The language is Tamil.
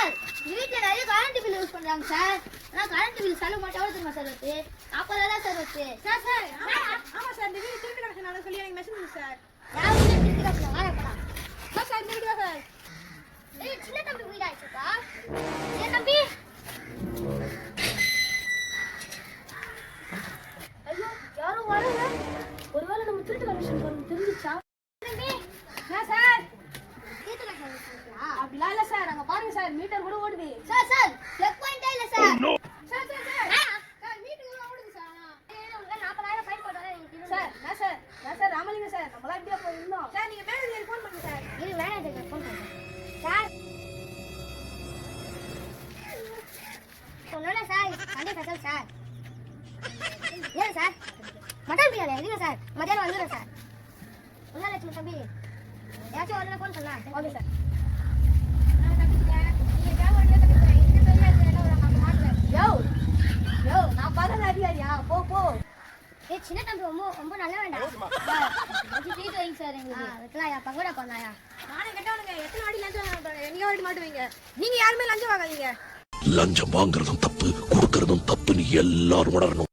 சார் வீட்டுல நிறைய கரண்ட் பில் யூஸ் பண்றாங்க சார். ஆனா கரண்ட் பில் செலவு மட்டும் எவ்வளவு தெரியுமா சார் வருது? 40,000 தான் சார் வருது. சார் ஆமா சார் இந்த வீடு திருப்பி கிடக்குனால சொல்லி எனக்கு மெசேஜ் பண்ணுங்க சார். யார் வீட்டுல திருப்பி கட்டணும் வாங்க போலாம். சார் இந்த வீடு சார். ஏய் சின்ன தம்பி வீடு ஆயிடுச்சுப்பா. ஏன் தம்பி? ஐயோ யாரோ வராங்க. ஒருவேளை நம்ம திருட்டு கமிஷன் பண்ண தெரிஞ்சுச்சா? தம்பி சார் வீட்டுல கட்டணும். அப்படிலாம் இல்ல சார். அங்க பாருங்க சார் மீட்டர் கூட ஓடுது. சார் செக் பாயிண்டே இல்ல சார். சார் சார் மீட்டர் கூட ஓடுது சார். உங்களுக்கு 40,000 ஃபைன் போட்டாலே நீங்க சார் ராமலிங்க சார் நம்மளா இப்படியே போயிருந்தோம். சார் நீங்க மேனேஜருக்கு ஃபோன் பண்ணுங்க சார். இது மேனேஜருக்கு ஃபோன் பண்ணுங்க சார். சொன்னேன் சார் சண்டே ஸ்பெஷல் சார். ஏன் சார் மட்டன் பிரியாணி இல்ல சார். மத்தியானம் வந்துடுறேன் சார். ஒன்றும் லட்சுமி தம்பி ஏதாச்சும் ஒரு ஃபோன் பண்ணலாம். Okay sir. யோ நான் பதல அதிகாரியா போ. ஏய் சின்ன தம்பி ரொம்ப நல்ல வேண்டாம். கொஞ்சம் ட்ரீட் வைங்க சார் எங்களுக்கு. வைக்கலாயா பங்கோடா பண்ணாயா? நானே கேட்டவனுங்க எத்தனை வாடி லஞ்சம் என்னைய வாடி மாட்டுவீங்க. நீங்க யாருமே லஞ்சம் வாங்காதீங்க. லஞ்சம் வாங்குறதும் தப்பு, கொடுக்கறதும் தப்புன்னு எல்லாரும் உணரணும்.